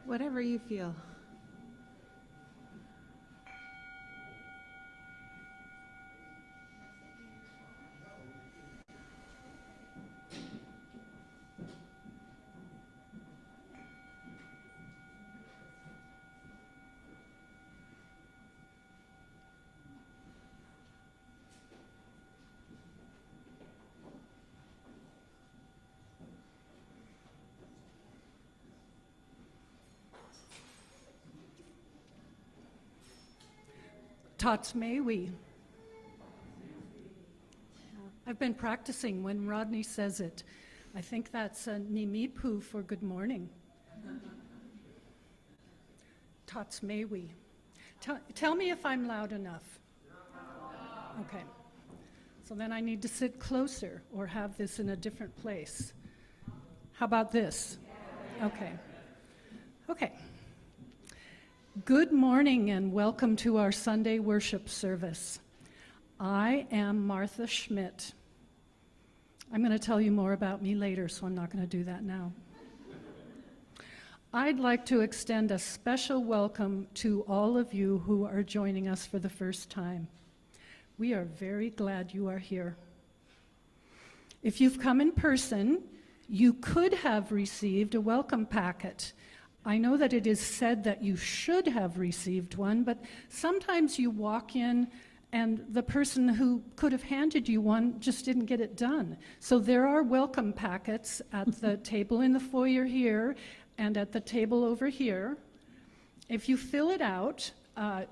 Whatever you feel. Tots may we. I've been practicing when Rodney says it. I think that's a Nimipu for good morning. Tots may we. Tell me if I'm loud enough. Okay. So then I need to sit closer or have this in a different place. How about this? Okay. Okay. Good morning and welcome to our Sunday worship service. I am Martha Schmidt. I'm going to tell you more about me later, so I'm not going to do that now. I'd like to extend a special welcome to all of you who are joining us for the first time. We are very glad you are here. If you've come in person, you could have received a welcome packet. I know that it is said that you should have received one, but sometimes you walk in and the person who could have handed you one just didn't get it done. So there are welcome packets at the table in the foyer here and at the table over here. If you fill it out,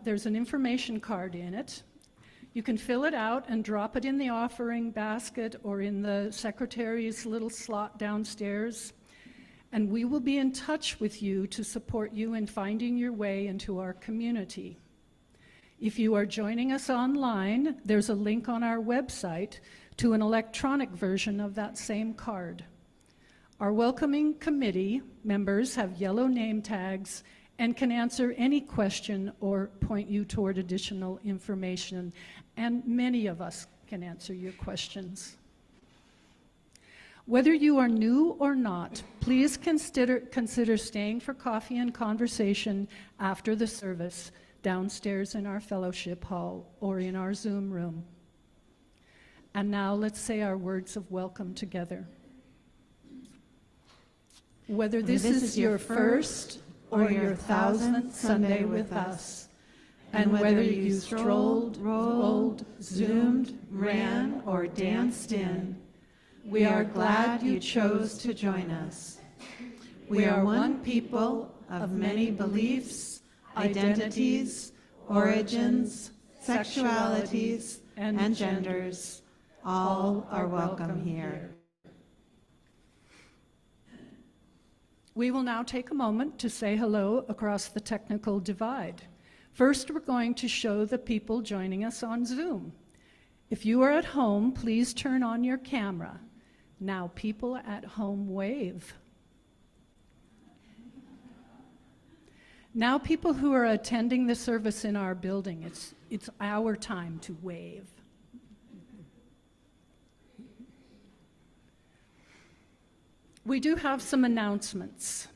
there's an information card in it. You can fill it out and drop it in the offering basket or in the secretary's little slot downstairs. And we will be in touch with you to support you in finding your way into our community. If you are joining us online, there's a link on our website to an electronic version of that same card. Our welcoming committee members have yellow name tags and can answer any question or point you toward additional information, and many of us can answer your questions. Whether you are new or not, please consider staying for coffee and conversation after the service downstairs in our fellowship hall or in our Zoom room. And now let's say our words of welcome together. Whether this is your first or your 1000th Sunday with us, and whether you strolled, rolled, zoomed, ran, or danced in, we are glad you chose to join us. We are one people of many beliefs, identities, origins, sexualities, and genders. All are welcome here. We will now take a moment to say hello across the technical divide. First, we're going to show the people joining us on Zoom. If you are at home, please turn on your camera. Now, people at home, wave. Now, people who are attending the service in our building, it's our time to wave. We do have some announcements.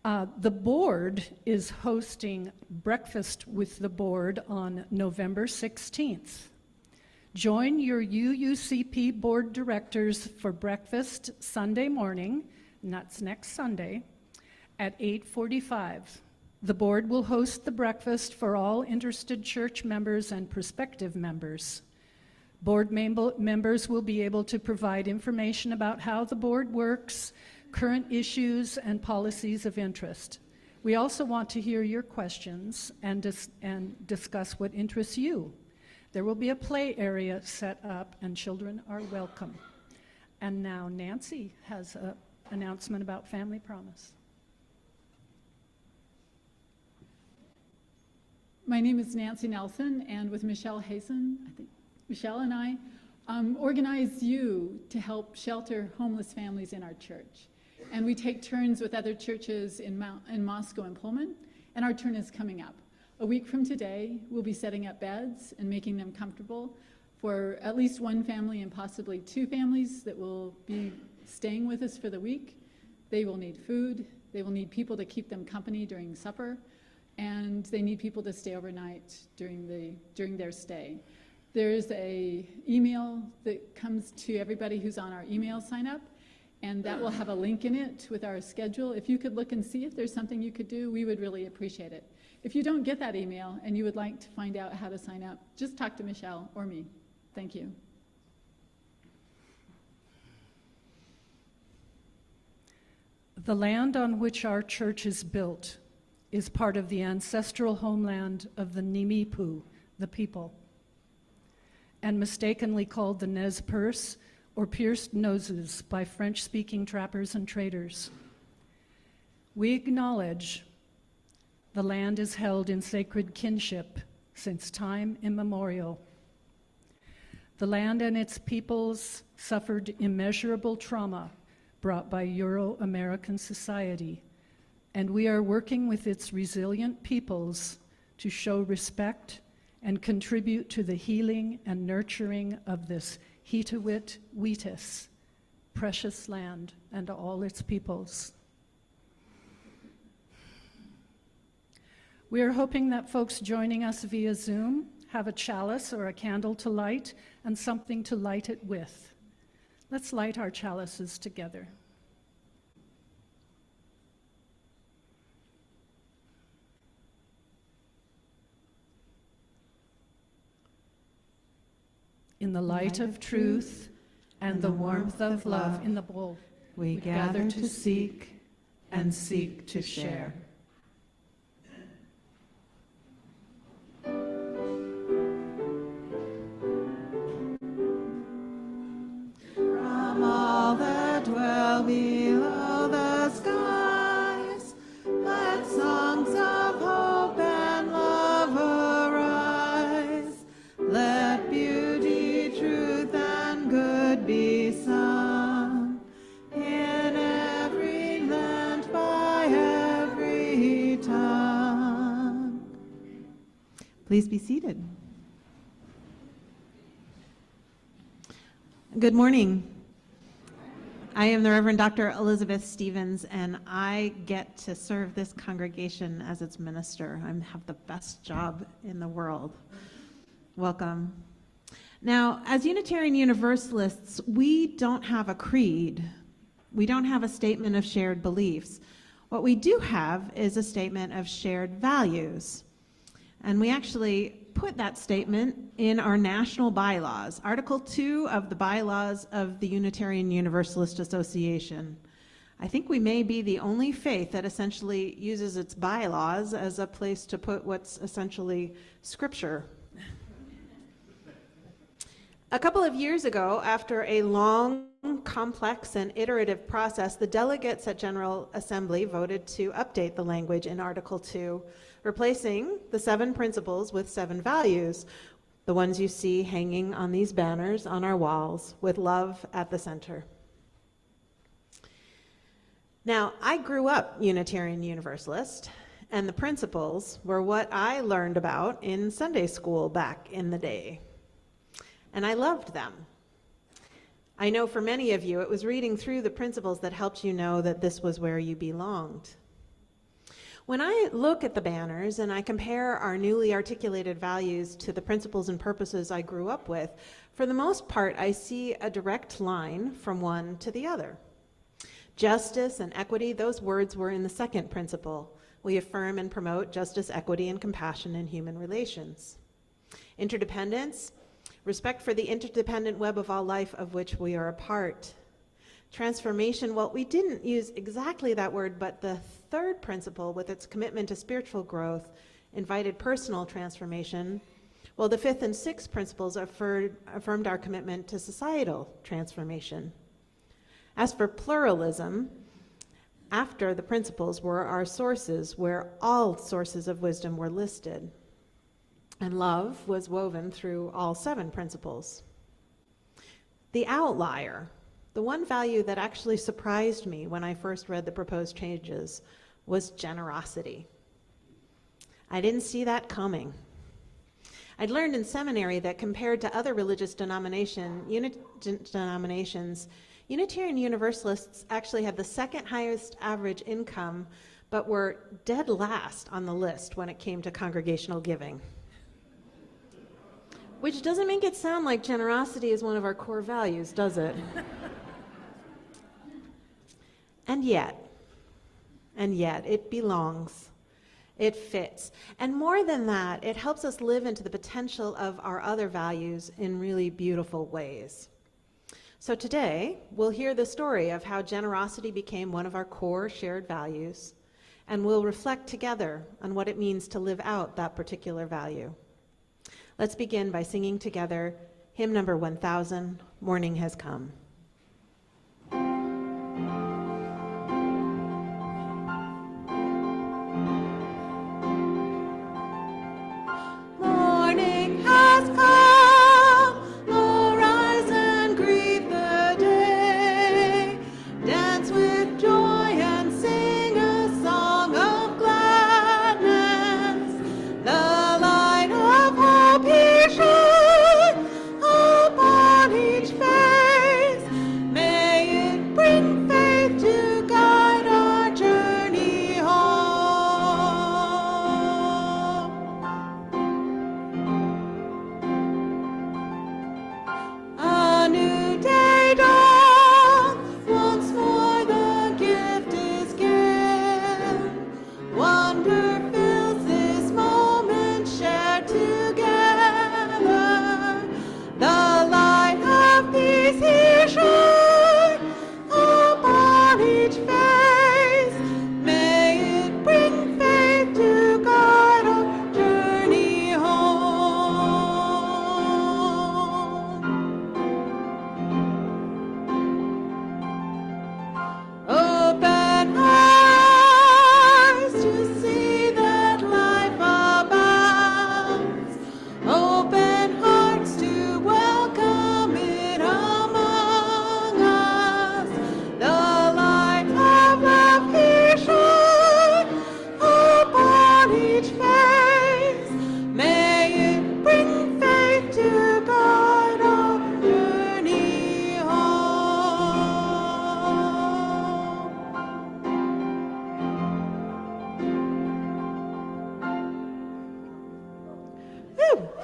The board is hosting Breakfast with the Board on November 16th. Join your UUCP board directors for breakfast Sunday morning, and that's next Sunday, at 8:45. The board will host the breakfast for all interested church members and prospective members. Board members will be able to provide information about how the board works, current issues, and policies of interest. We also want to hear your questions and discuss what interests you. There will be a play area set up, and children are welcome. And now Nancy has an announcement about Family Promise. My name is Nancy Nelson, and with Michelle Hazen, I think Michelle and I organize you to help shelter homeless families in our church. And we take turns with other churches in Moscow and Pullman, and our turn is coming up. A week from today, we'll be setting up beds and making them comfortable for at least one family and possibly two families that will be staying with us for the week. They will need food, They will need people to keep them company during supper, and they need people to stay overnight during their stay. There's a email that comes to everybody who's on our email sign up, and that will have a link in it with our schedule. If you could look and see if there's something you could do, we would really appreciate it. If you don't get that email and you would like to find out how to sign up, just talk to Michelle or me. Thank you. The land on which our church is built is part of the ancestral homeland of the Nimipu, the people, and mistakenly called the Nez Perce, or pierced noses, by French-speaking trappers and traders. We acknowledge the land is held in sacred kinship since time immemorial. The land and its peoples suffered immeasurable trauma brought by Euro-American society, and we are working with its resilient peoples to show respect and contribute to the healing and nurturing of this Hitawit Wheatus, precious land, and all its peoples. We are hoping that folks joining us via Zoom have a chalice or a candle to light and something to light it with. Let's light our chalices together. In the light of truth and the warmth of love in the bowl, we gather to seek and seek to share. From all that dwell below the skies, let songs of hope and love arise. Let beauty, truth, and good be sung in every land by every tongue. Please be seated. Good morning. I am the Reverend Dr. Elizabeth Stevens, and I get to serve this congregation as its minister. I have the best job in the world. Welcome. Now, as Unitarian Universalists, we don't have a creed. We don't have a statement of shared beliefs. What we do have is a statement of shared values. And we actually put that statement in our national bylaws, Article 2 of the bylaws of the Unitarian Universalist Association. I think we may be the only faith that essentially uses its bylaws as a place to put what's essentially scripture. A couple of years ago, after a long, complex, and iterative process, the delegates at General Assembly voted to update the language in Article 2, replacing the 7 principles with 7 values, the ones you see hanging on these banners on our walls, with love at the center. Now, I grew up Unitarian Universalist, and the principles were what I learned about in Sunday school back in the day. And I loved them. I know for many of you, it was reading through the principles that helped you know that this was where you belonged. When I look at the banners and I compare our newly articulated values to the principles and purposes I grew up with, for the most part, I see a direct line from one to the other. Justice and equity, those words were in the second principle. We affirm and promote justice, equity, and compassion in human relations. Interdependence, respect for the interdependent web of all life of which we are a part. Transformation, well, we didn't use exactly that word, but the third principle, with its commitment to spiritual growth, invited personal transformation, while the 5th and 6th principles affirmed our commitment to societal transformation. As for pluralism, after the principles were our sources, where all sources of wisdom were listed. And love was woven through all 7 principles. The outlier, the one value that actually surprised me when I first read the proposed changes, was generosity. I didn't see that coming. I'd learned in seminary that compared to other religious denominations, Unitarian Universalists actually had the second highest average income, but were dead last on the list when it came to congregational giving. Which doesn't make it sound like generosity is one of our core values, does it? And yet, it belongs. It fits. And more than that, it helps us live into the potential of our other values in really beautiful ways. So today, we'll hear the story of how generosity became one of our core shared values, and we'll reflect together on what it means to live out that particular value. Let's begin by singing together hymn number 1000, Morning Has Come.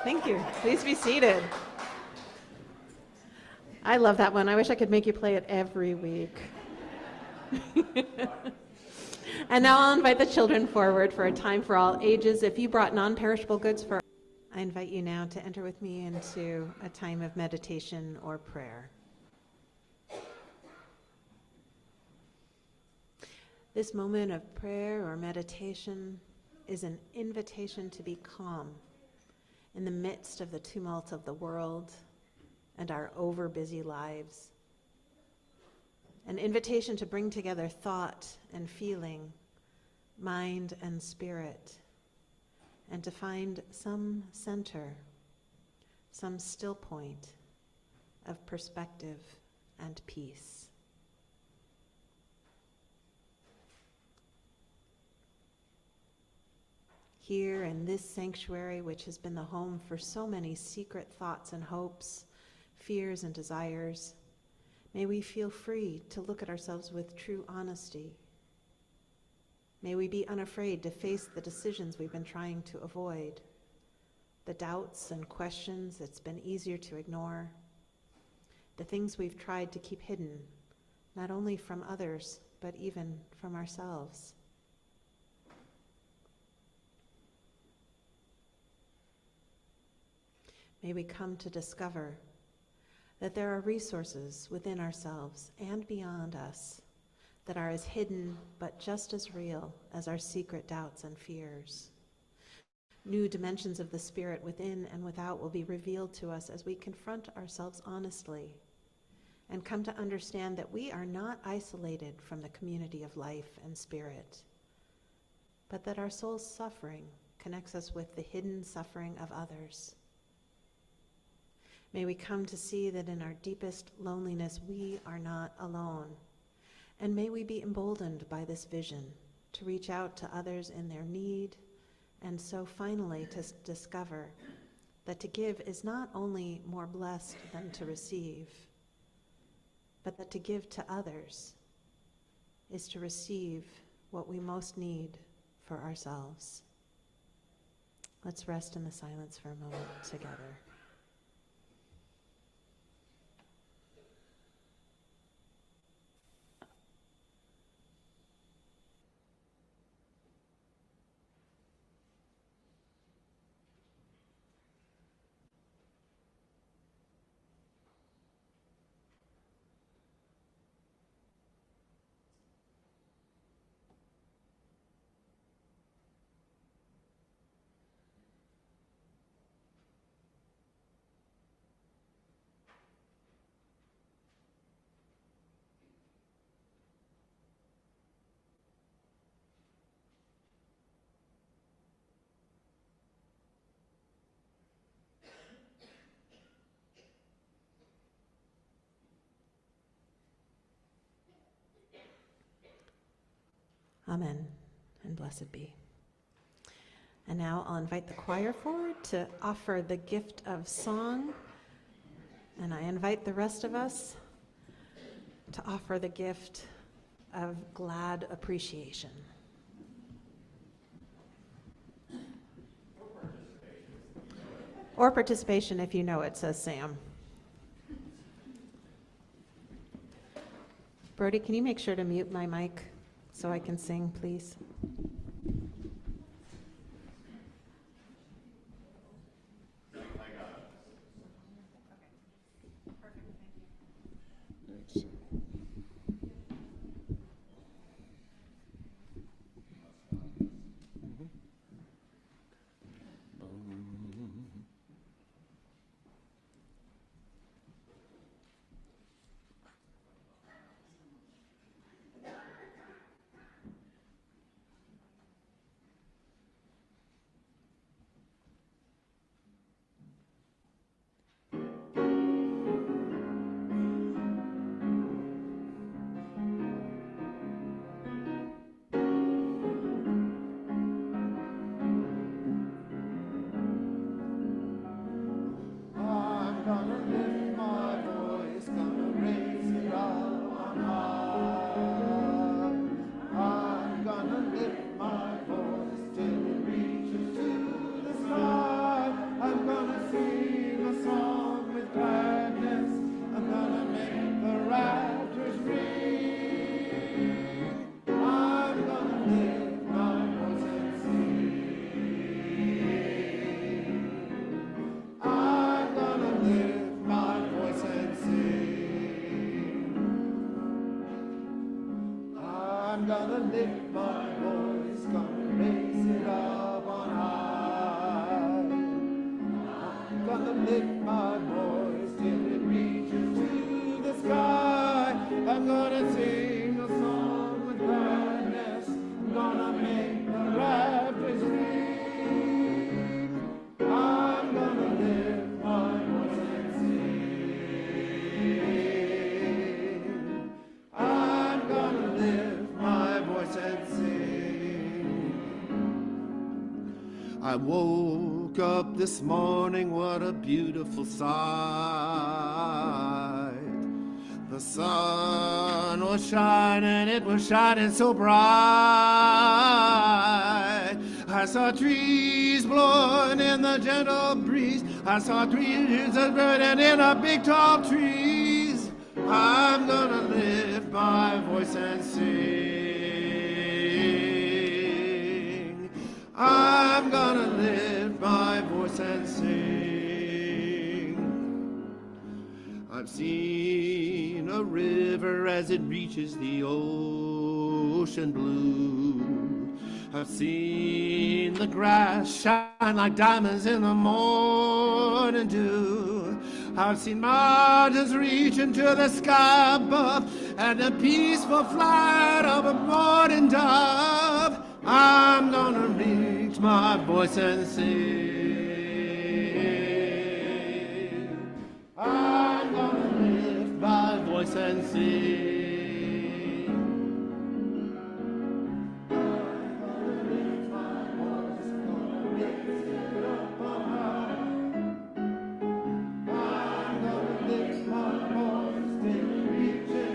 Thank you. Please be seated. I love that one. I wish I could make you play it every week. And now I'll invite the children forward for a time for all ages. If you brought non-perishable goods for, I invite you now to enter with me into a time of meditation or prayer. This moment of prayer or meditation is an invitation to be calm in the midst of the tumult of the world and our over-busy lives. An invitation to bring together thought and feeling, mind and spirit, and to find some center, some still point of perspective and peace. Here in this sanctuary, which has been the home for so many secret thoughts and hopes, fears and desires, may we feel free to look at ourselves with true honesty. May we be unafraid to face the decisions we've been trying to avoid, the doubts and questions it's been easier to ignore, the things we've tried to keep hidden, not only from others, but even from ourselves. May we come to discover that there are resources within ourselves and beyond us that are as hidden but just as real as our secret doubts and fears. New dimensions of the spirit within and without will be revealed to us as we confront ourselves honestly and come to understand that we are not isolated from the community of life and spirit, but that our soul's suffering connects us with the hidden suffering of others. May we come to see that in our deepest loneliness, we are not alone. And may we be emboldened by this vision to reach out to others in their need, and so finally to discover that to give is not only more blessed than to receive, but that to give to others is to receive what we most need for ourselves. Let's rest in the silence for a moment together. Amen, and blessed be. And now I'll invite the choir forward to offer the gift of song, and I invite the rest of us to offer the gift of glad appreciation. Or participation if you know it, says Sam. Brody, can you make sure to mute my mic so I can sing, please? I woke up this morning, what a beautiful sight. The sun was shining, it was shining so bright. I saw trees blowing in the gentle breeze. I saw trees burning in the big tall trees. I'm gonna lift my voice and sing. I'm gonna lift my voice and sing. I've seen a river as it reaches the ocean blue. I've seen the grass shine like diamonds in the morning dew. I've seen mountains reach into the sky above, and the peaceful flight of a morning dove. I'm gonna reach my voice and sing. I'm gonna lift my voice and sing. I'm gonna lift my voice, gonna raise it up on high. I'm gonna lift my voice till it reaches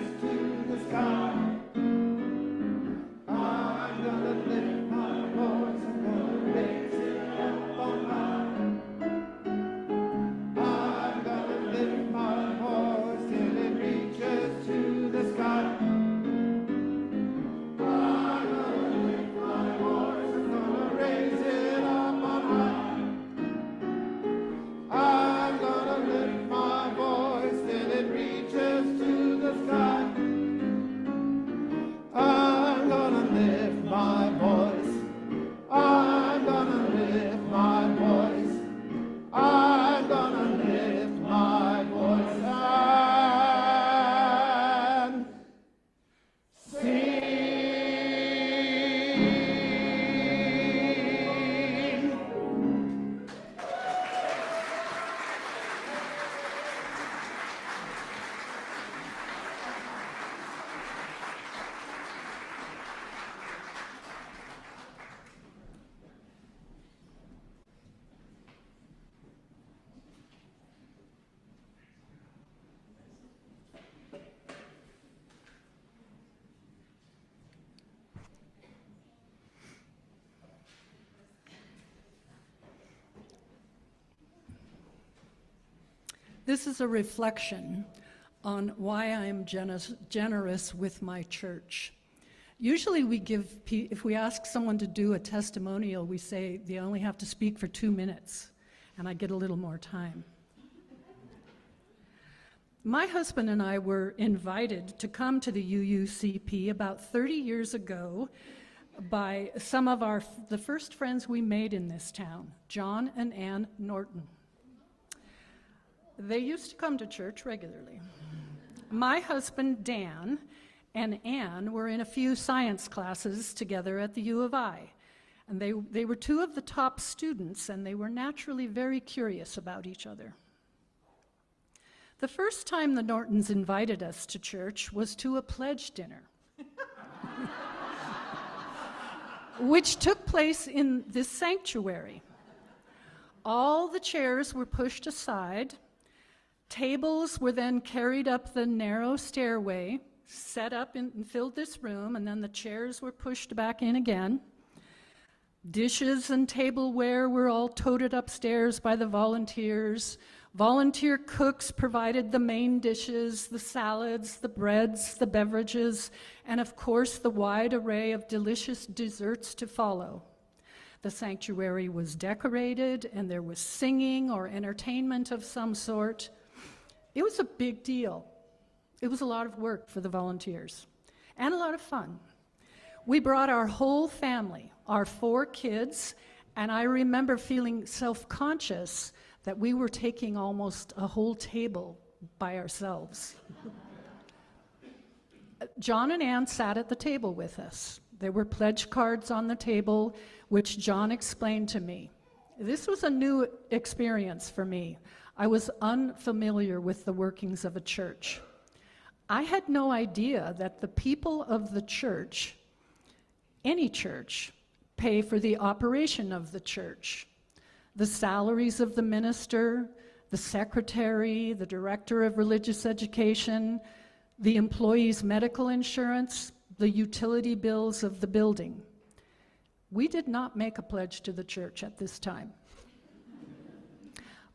This is a reflection on why I am generous with my church. Usually if we ask someone to do a testimonial, we say they only have to speak for 2 minutes, and I get a little more time. My husband and I were invited to come to the UUCP about 30 years ago by some of the first friends we made in this town, John and Ann Norton. They used to come to church regularly. My husband, Dan, and Ann were in a few science classes together at the U of I. And they were two of the top students, and they were naturally very curious about each other. The first time the Nortons invited us to church was to a pledge dinner, which took place in this sanctuary. All the chairs were pushed aside. Tables were then carried up the narrow stairway, set up and filled this room, and then the chairs were pushed back in again. Dishes and tableware were all toted upstairs by the volunteers. Volunteer cooks provided the main dishes, the salads, the breads, the beverages, and of course the wide array of delicious desserts to follow. The sanctuary was decorated, and there was singing or entertainment of some sort. It was a big deal. It was a lot of work for the volunteers, and a lot of fun. We brought our whole family, our 4 kids, and I remember feeling self-conscious that we were taking almost a whole table by ourselves. John and Ann sat at the table with us. There were pledge cards on the table, which John explained to me. This was a new experience for me. I was unfamiliar with the workings of a church. I had no idea that the people of the church, any church, pay for the operation of the church. The salaries of the minister, the secretary, the director of religious education, the employee's medical insurance, the utility bills of the building. We did not make a pledge to the church at this time.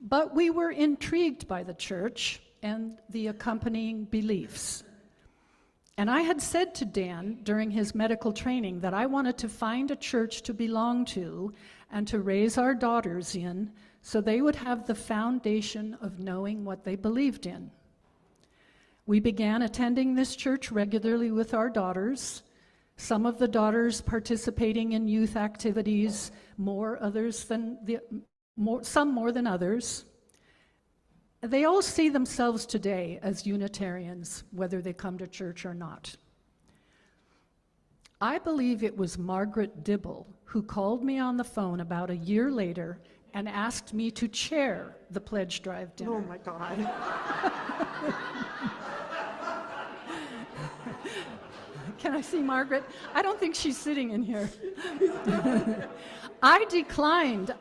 But we were intrigued by the church and the accompanying beliefs. And I had said to Dan during his medical training that I wanted to find a church to belong to and to raise our daughters in so they would have the foundation of knowing what they believed in. We began attending this church regularly with our daughters, some of the daughters participating in youth activities, some more than others. They all see themselves today as Unitarians, whether they come to church or not. I believe it was Margaret Dibble who called me on the phone about a year later and asked me to chair the pledge drive dinner. Oh my God. Can I see Margaret? I don't think she's sitting in here. I declined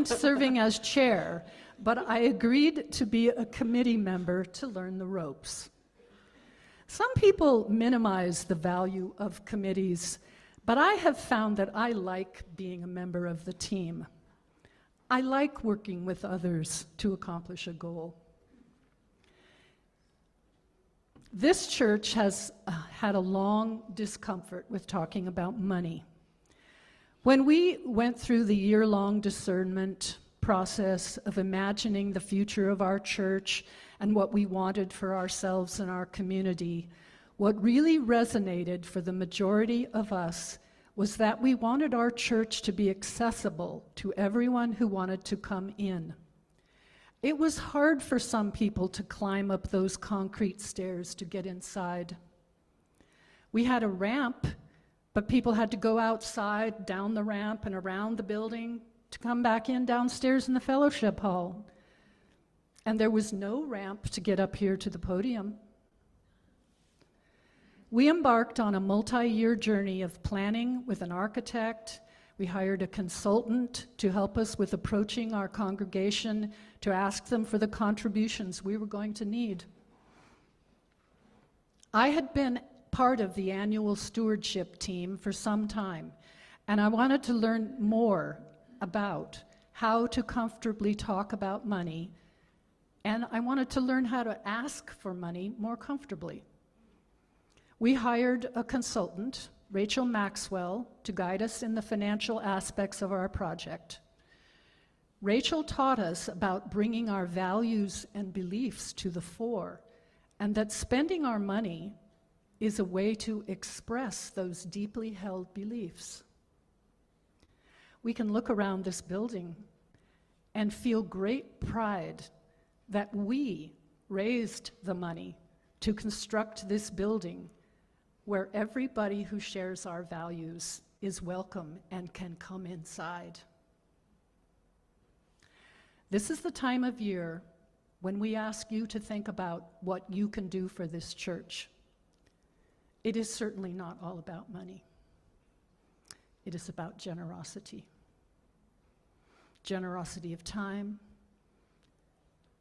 serving as chair, but I agreed to be a committee member to learn the ropes. Some people minimize the value of committees, but I have found that I like being a member of the team. I like working with others to accomplish a goal. This church has had a long discomfort with talking about money. When we went through the year-long discernment process of imagining the future of our church and what we wanted for ourselves and our community, what really resonated for the majority of us was that we wanted our church to be accessible to everyone who wanted to come in. It was hard for some people to climb up those concrete stairs to get inside. We had a ramp, but people had to go outside, down the ramp, and around the building to come back in downstairs in the fellowship hall. And there was no ramp to get up here to the podium. We embarked on a multi-year journey of planning with an architect. We hired a consultant to help us with approaching our congregation to ask them for the contributions we were going to need. I had been part of the annual stewardship team for some time, and I wanted to learn more about how to comfortably talk about money and I wanted to learn how to ask for money more comfortably. We hired a consultant, Rachel Maxwell, to guide us in the financial aspects of our project. Rachel taught us about bringing our values and beliefs to the fore, and that spending our money is a way to express those deeply held beliefs. We can look around this building and feel great pride that we raised the money to construct this building where everybody who shares our values is welcome and can come inside. This is the time of year when we ask you to think about what you can do for this church. It is certainly not all about money. It is about generosity. Generosity of time,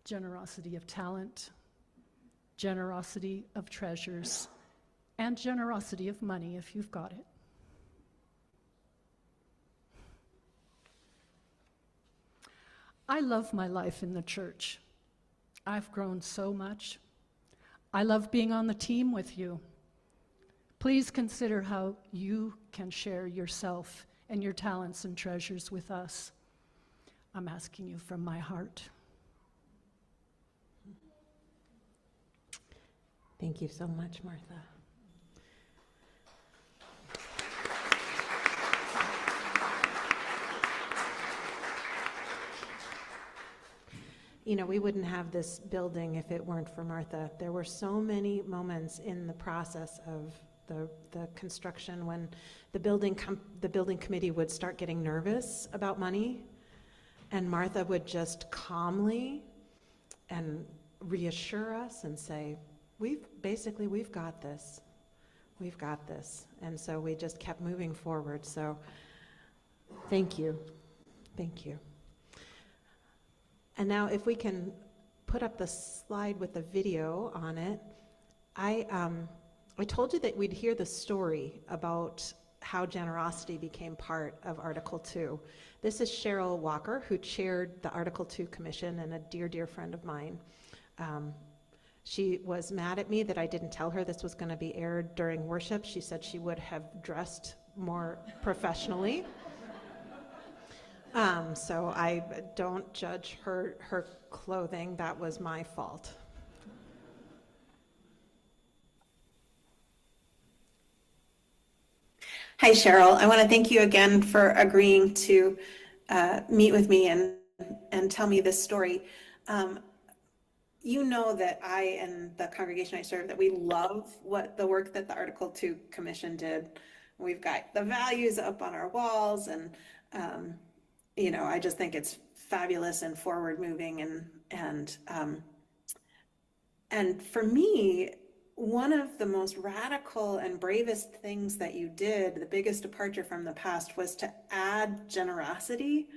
generosity of talent, generosity of treasures, and generosity of money if you've got it. I love my life in the church. I've grown so much. I love being on the team with you. Please consider how you can share yourself and your talents and treasures with us. I'm asking you from my heart. Thank you so much, Martha. You know, we wouldn't have this building if it weren't for Martha. There were so many moments in the process of the construction when the building committee would start getting nervous about money, and Martha would just calmly and reassure us and say, we've got this. We've got this. And so we just kept moving forward. So thank you. Thank you. And now if we can put up the slide with the video on it. I told you that we'd hear the story about how generosity became part of Article 2. This is Cheryl Walker, who chaired the Article 2 Commission and a dear, dear friend of mine. She was mad at me that I didn't tell her this was going to be aired during worship. She said she would have dressed more professionally. So I don't judge her clothing. That was my fault. Hi, Cheryl. I want to thank you again for agreeing to meet with me and tell me this story. You know that I and the congregation I serve, that we love the work that the Article 2 Commission did. We've got the values up on our walls, and I just think it's fabulous and forward moving. And for me, one of the most radical and bravest things that you did, the biggest departure from the past, was to add generosity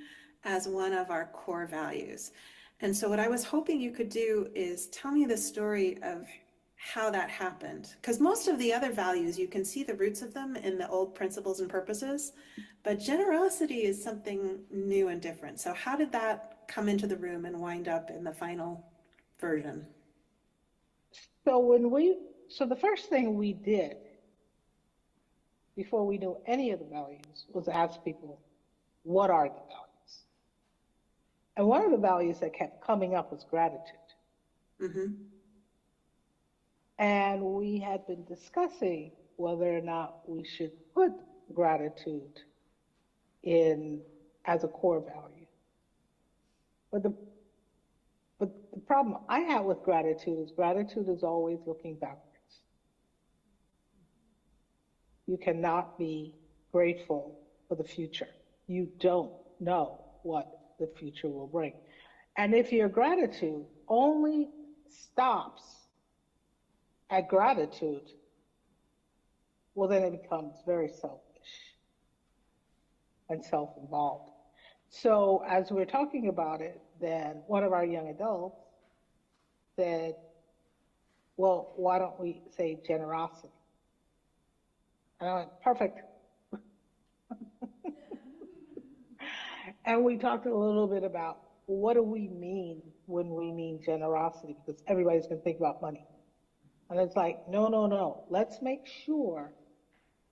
as one of our core values. And so what I was hoping you could do is tell me the story of how that happened. Because most of the other values, you can see the roots of them in the old principles and purposes, but generosity is something new and different. So how did that come into the room and wind up in the final version? So the first thing we did before we knew any of the values was ask people, what are the values? And one of the values that kept coming up was gratitude. Mm-hmm. And we had been discussing whether or not we should put gratitude in as a core value. But the problem I have with gratitude is always looking backwards. You cannot be grateful for the future. You don't know what the future will bring. And if your gratitude only stops at gratitude, well, then it becomes very selfish and self-involved. So as we're talking about it, then one of our young adults said, well, why don't we say generosity? And I went, perfect. And we talked a little bit about what do we mean when we mean generosity? Because everybody's going to think about money. And it's like, no, no, no. Let's make sure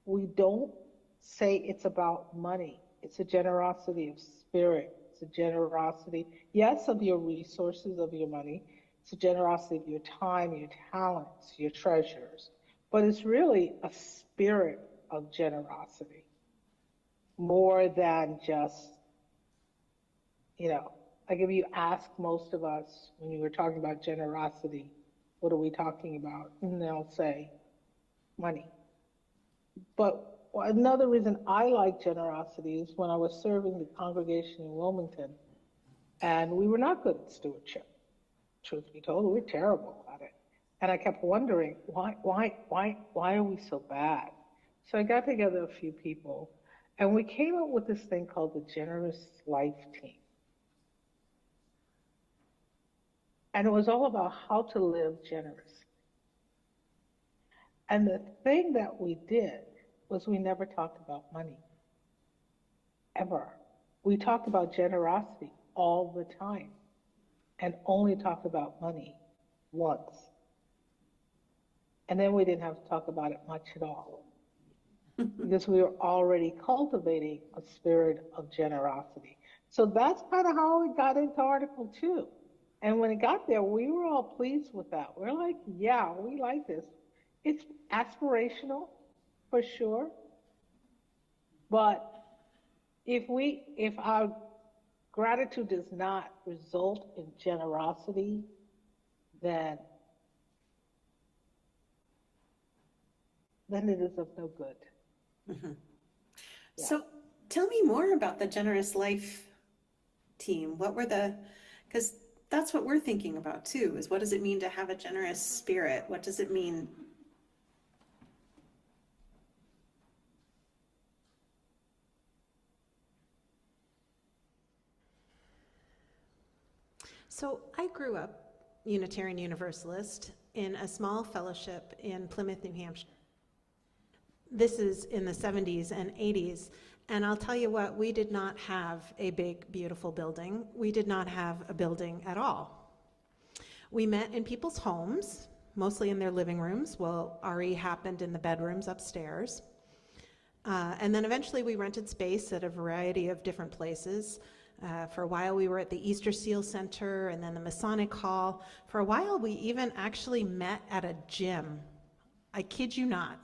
we don't say it's about money. It's a generosity of spirit. It's a generosity, yes, of your resources, of your money. It's a generosity of your time, your talents, your treasures. But it's really a spirit of generosity more than just, like if you ask most of us when you were talking about generosity, what are we talking about? And they'll say money. But another reason I like generosity is when I was serving the congregation in Wilmington, and we were not good at stewardship. Truth be told, we were terrible at it. And I kept wondering, why are we so bad? So I got together a few people, and we came up with this thing called the Generous Life Team. And it was all about how to live generous. And the thing that we did was we never talked about money, ever. We talked about generosity all the time and only talked about money once. And then we didn't have to talk about it much at all because we were already cultivating a spirit of generosity. So that's kind of how we got into Article 2. And when it got there, we were all pleased with that. We're like, yeah, we like this. It's aspirational, for sure. But if our gratitude does not result in generosity, then it is of no good. Mm-hmm. Yeah. So tell me more about the Generous Life team. Because that's what we're thinking about too, is what does it mean to have a generous spirit? What does it mean? So I grew up Unitarian Universalist in a small fellowship in Plymouth, New Hampshire. This is in the 70s and 80s, and I'll tell you what, we did not have a big, beautiful building. We did not have a building at all. We met in people's homes, mostly in their living rooms. Well, RE happened in the bedrooms upstairs. And then eventually we rented space at a variety of different places. For a while we were at the Easter Seal Center and then the Masonic Hall. For a while we even actually met at a gym. I kid you not.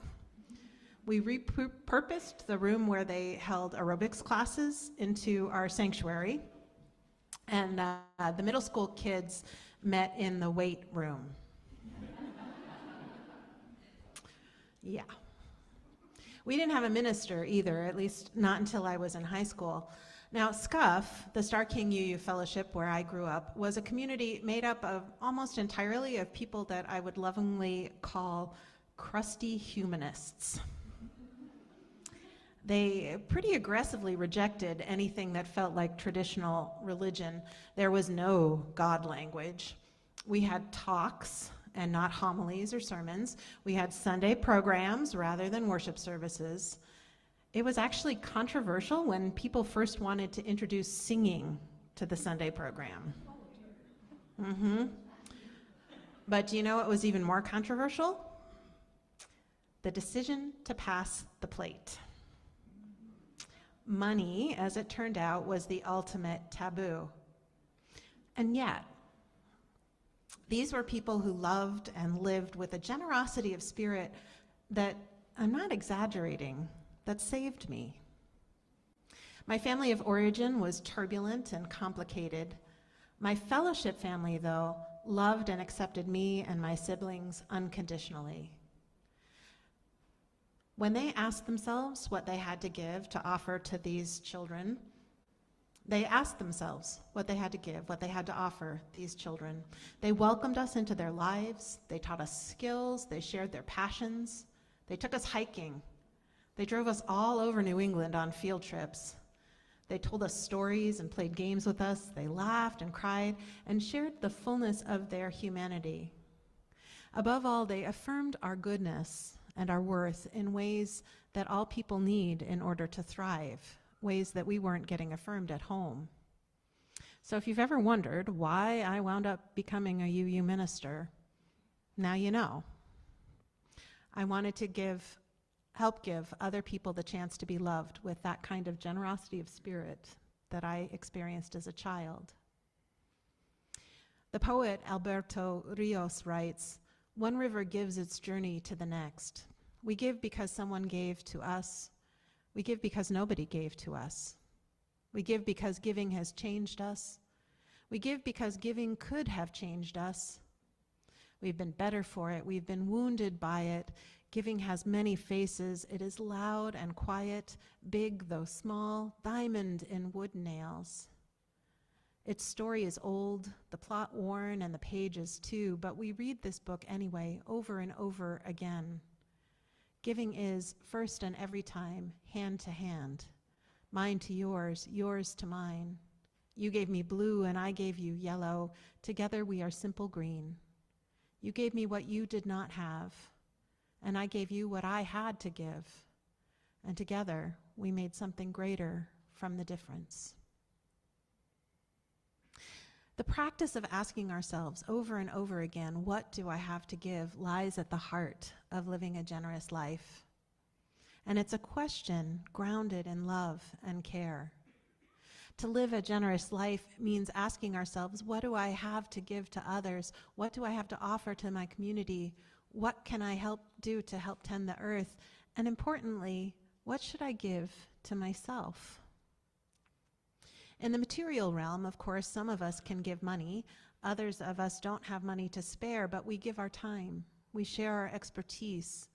We repurposed the room where they held aerobics classes into our sanctuary. And the middle school kids met in the weight room. Yeah. We didn't have a minister either, at least not until I was in high school. Now, SCUF, the Star King UU Fellowship where I grew up, was a community made up of almost entirely of people that I would lovingly call crusty humanists. They pretty aggressively rejected anything that felt like traditional religion. There was no God language. We had talks and not homilies or sermons. We had Sunday programs rather than worship services. It was actually controversial when people first wanted to introduce singing to the Sunday program. But do you know what was even more controversial? The decision to pass the plate. Money, as it turned out, was the ultimate taboo. And yet, these were people who loved and lived with a generosity of spirit that, I'm not exaggerating, that saved me. My family of origin was turbulent and complicated. My fellowship family, though, loved and accepted me and my siblings unconditionally. When they asked themselves what they had to give to offer to these children, they asked themselves what they had to give, what they had to offer these children. They welcomed us into their lives. They taught us skills. They shared their passions. They took us hiking. They drove us all over New England on field trips. They told us stories and played games with us. They laughed and cried and shared the fullness of their humanity. Above all, they affirmed our goodness and our worth in ways that all people need in order to thrive, ways that we weren't getting affirmed at home. So if you've ever wondered why I wound up becoming a UU minister, now you know. I wanted to help give other people the chance to be loved with that kind of generosity of spirit that I experienced as a child. The poet Alberto Rios writes, "One river gives its journey to the next. We give because someone gave to us. We give because nobody gave to us. We give because giving has changed us. We give because giving could have changed us. We've been better for it. We've been wounded by it. Giving has many faces. It is loud and quiet, big though small, diamond in wood nails. Its story is old, the plot worn, and the pages too, but we read this book anyway, over and over again. Giving is, first and every time, hand to hand. Mine to yours, yours to mine. You gave me blue and I gave you yellow. Together we are simple green. You gave me what you did not have, and I gave you what I had to give. And together we made something greater from the difference." The practice of asking ourselves over and over again, what do I have to give, lies at the heart of living a generous life. And it's a question grounded in love and care. To live a generous life means asking ourselves, what do I have to give to others? What do I have to offer to my community? What can I do to help tend the earth? And importantly, what should I give to myself? In the material realm, of course, some of us can give money. Others of us don't have money to spare, but we give our time. We share our expertise.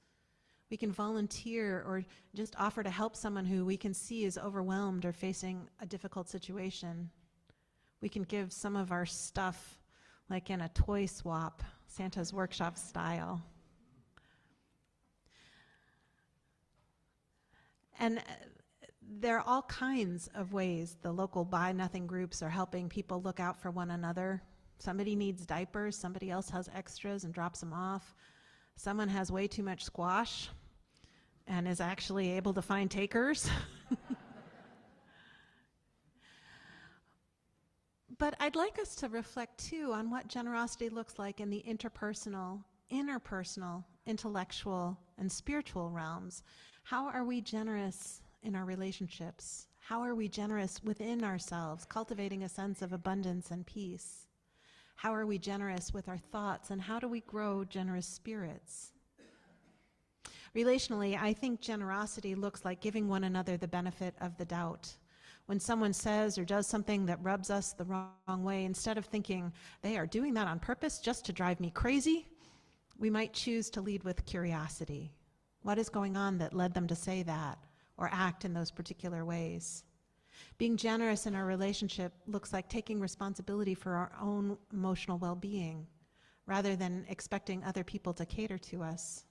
We can volunteer or just offer to help someone who we can see is overwhelmed or facing a difficult situation. We can give some of our stuff, like in a toy swap, Santa's Workshop style. And there are all kinds of ways the local Buy Nothing groups are helping people look out for one another. Somebody needs diapers, somebody else has extras and drops them off. Someone has way too much squash and is actually able to find takers. But I'd like us to reflect too on what generosity looks like in the interpersonal, intellectual, and spiritual realms. How are we generous in our relationships? How are we generous within ourselves, cultivating a sense of abundance and peace? How are we generous with our thoughts, and how do we grow generous spirits? Relationally, I think generosity looks like giving one another the benefit of the doubt. When someone says or does something that rubs us the wrong way, instead of thinking they are doing that on purpose just to drive me crazy, we might choose to lead with curiosity. What is going on that led them to say that or act in those particular ways? Being generous in our relationship looks like taking responsibility for our own emotional well-being rather than expecting other people to cater to us.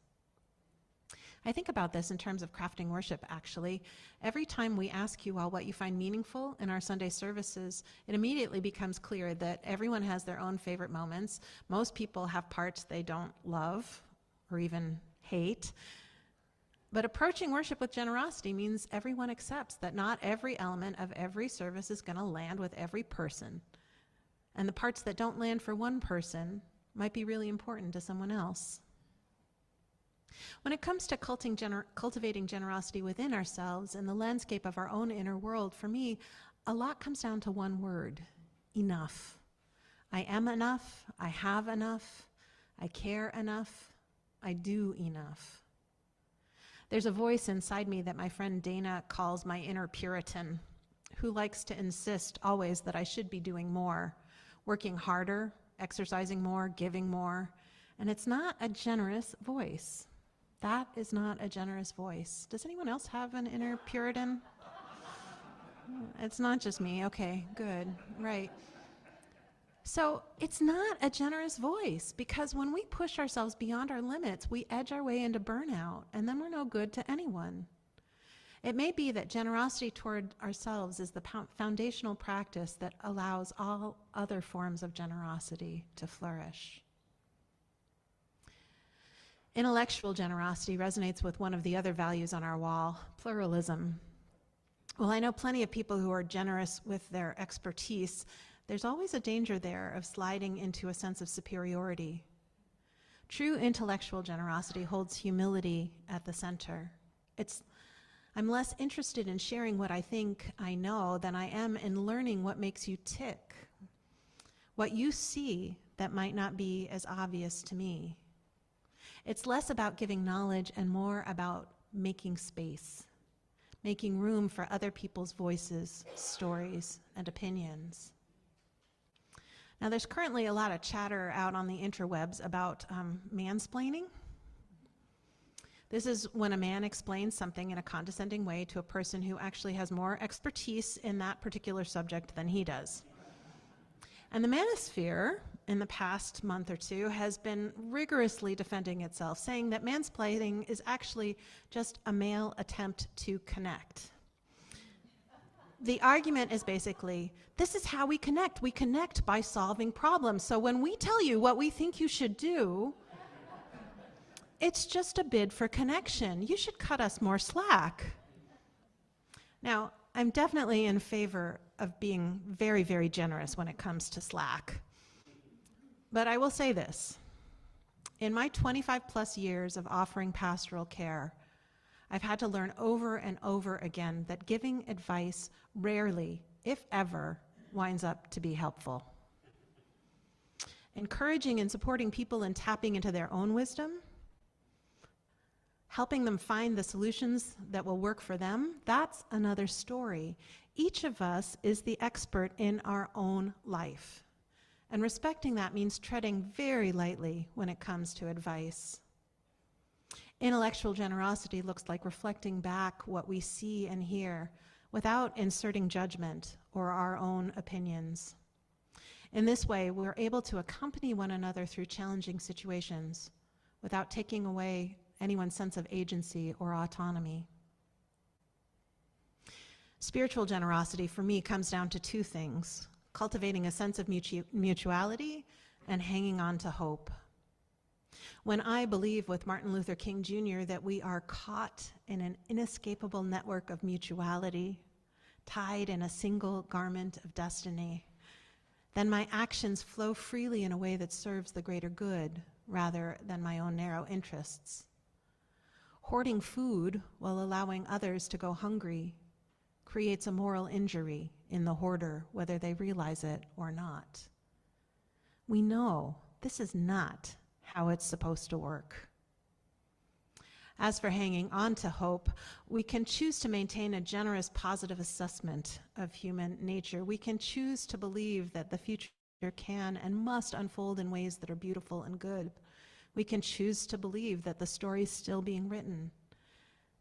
I think about this in terms of crafting worship, actually. Every time we ask you all what you find meaningful in our Sunday services, it immediately becomes clear that everyone has their own favorite moments. Most people have parts they don't love or even hate. But approaching worship with generosity means everyone accepts that not every element of every service is going to land with every person. And the parts that don't land for one person might be really important to someone else. When it comes to cultivating generosity within ourselves in the landscape of our own inner world, for me, a lot comes down to one word: enough. I am enough, I have enough, I care enough, I do enough. There's a voice inside me that my friend Dana calls my inner Puritan, who likes to insist always that I should be doing more, working harder, exercising more, giving more. And it's not a generous voice. That is not a generous voice. Does anyone else have an inner Puritan? It's not just me. Okay, good, right. So it's not a generous voice, because when we push ourselves beyond our limits, we edge our way into burnout, and then we're no good to anyone. It may be that generosity toward ourselves is the foundational practice that allows all other forms of generosity to flourish. Intellectual generosity resonates with one of the other values on our wall: pluralism. Well, I know plenty of people who are generous with their expertise. there's always a danger there of sliding into a sense of superiority. True intellectual generosity holds humility at the center. I'm less interested in sharing what I think I know than I am in learning what makes you tick, what you see that might not be as obvious to me. It's less about giving knowledge and more about making space, making room for other people's voices, stories, and opinions. Now, there's currently a lot of chatter out on the interwebs about mansplaining. This is when a man explains something in a condescending way to a person who actually has more expertise in that particular subject than he does. And the manosphere, in the past month or two, has been rigorously defending itself, saying that mansplaining is actually just a male attempt to connect. The argument is basically, this is how we connect. We connect by solving problems. So when we tell you what we think you should do, it's just a bid for connection. You should cut us more slack. Now, I'm definitely in favor of being very, very generous when it comes to slack. But I will say this. In my 25 plus years of offering pastoral care, I've had to learn over and over again that giving advice rarely, if ever, winds up to be helpful. Encouraging and supporting people in tapping into their own wisdom, helping them find the solutions that will work for them, that's another story. Each of us is the expert in our own life. And respecting that means treading very lightly when it comes to advice. Intellectual generosity looks like reflecting back what we see and hear without inserting judgment or our own opinions. In this way, we're able to accompany one another through challenging situations without taking away anyone's sense of agency or autonomy. Spiritual generosity for me comes down to two things: cultivating a sense of mutuality and hanging on to hope. When I believe with Martin Luther King Jr. that we are caught in an inescapable network of mutuality, tied in a single garment of destiny, then my actions flow freely in a way that serves the greater good rather than my own narrow interests. Hoarding food while allowing others to go hungry creates a moral injury in the hoarder, whether they realize it or not. We know this is not how it's supposed to work. As for hanging on to hope, we can choose to maintain a generous, positive assessment of human nature. We can choose to believe that the future can and must unfold in ways that are beautiful and good. We can choose to believe that the story's still being written,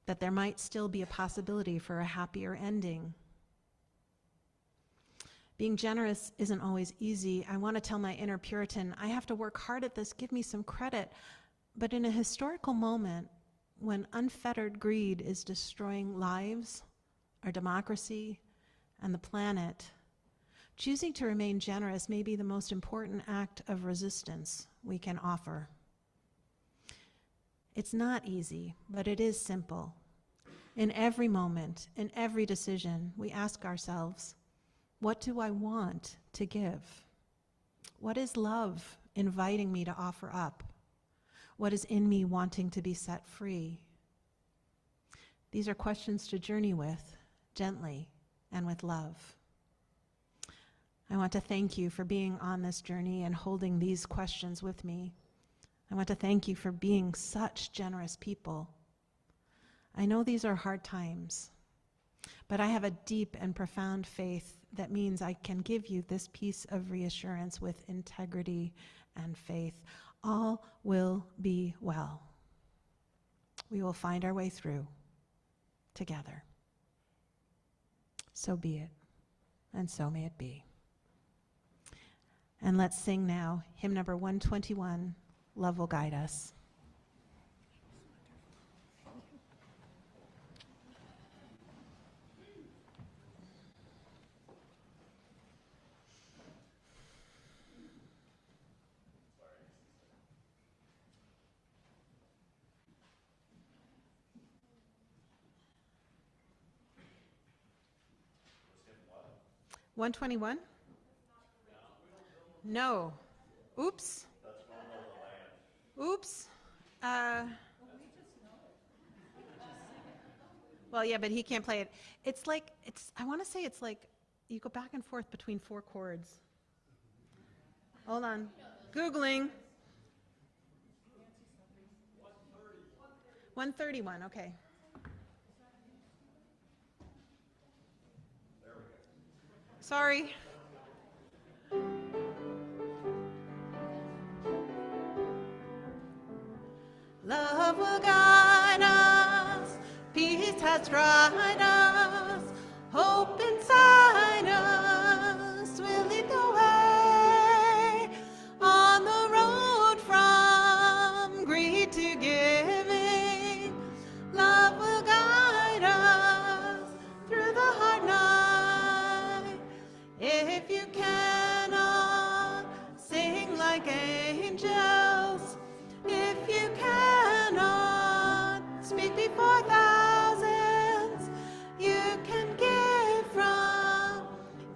that there might still be a possibility for a happier ending. Being generous isn't always easy. I want to tell my inner Puritan, I have to work hard at this, give me some credit. But in a historical moment, when unfettered greed is destroying lives, our democracy, and the planet, choosing to remain generous may be the most important act of resistance we can offer. It's not easy, but it is simple. In every moment, in every decision, we ask ourselves, what do I want to give? What is love inviting me to offer up? What is in me wanting to be set free? These are questions to journey with, gently and with love. I want to thank you for being on this journey and holding these questions with me. I want to thank you for being such generous people. I know these are hard times, but I have a deep and profound faith that means I can give you this piece of reassurance with integrity and faith. All will be well. We will find our way through together. So be it, and so may it be. And let's sing now hymn number 121, Love Will Guide Us. $121? No. Oops. Oops. Well, yeah, but he can't play it. It's like, I want to say it's like you go back and forth between 4 chords. Hold on. Googling. 131, okay. Sorry. Love will guide us, peace has tried us, hope inside us will lead the way on the road from greed to giving. Love will guide us through the hard night. If you cannot sing like angels, if you cannot speak before thousands, you can give from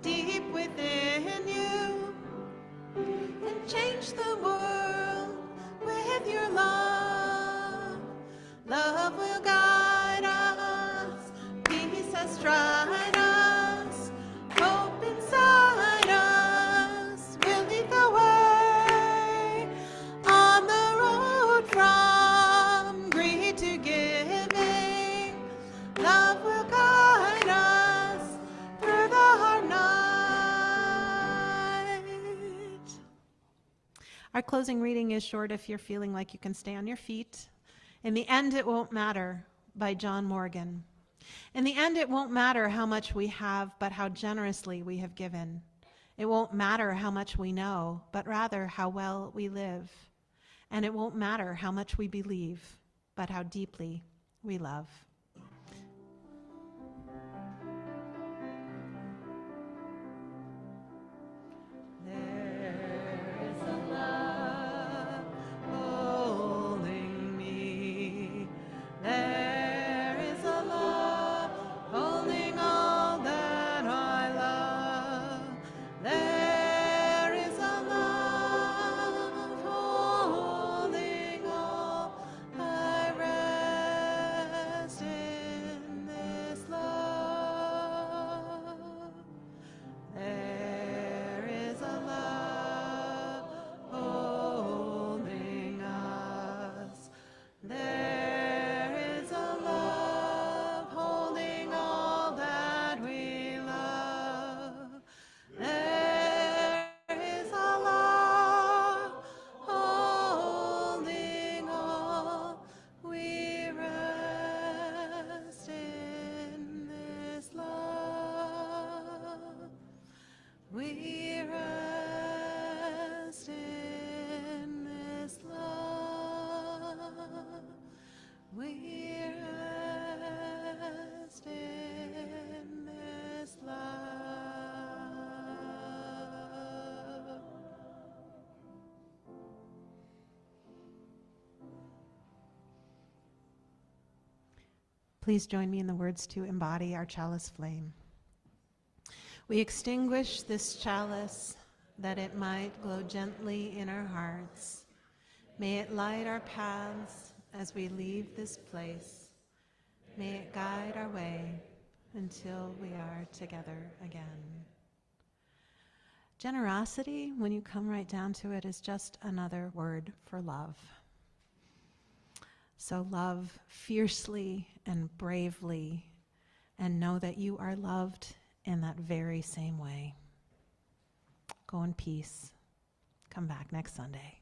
deep within you and change the world with your love. Love will guide us, peace has tried us, hope inside us will lead the way on the road from greed to giving. Love will guide us through the hard night. Our closing reading is short if you're feeling like you can stay on your feet. In the End, It Won't Matter by John Morgan. In the end, it won't matter how much we have, but how generously we have given. It won't matter how much we know, but rather how well we live. And it won't matter how much we believe, but how deeply we love. There is a love holding me. There is a love holding all that I love. There is a love holding all. I rest in this love. There is a love holding us. There is a love holding all that we love. There is a love holding all. We rest in this love. We rest in this love. We rest in this love. Please join me in the words to embody our chalice flame. We extinguish this chalice that it might glow gently in our hearts. May it light our paths as we leave this place. May it guide our way until we are together again. Generosity, when you come right down to it, is just another word for love. So love fiercely and bravely, and know that you are loved in that very same way. Go in peace. Come back next Sunday.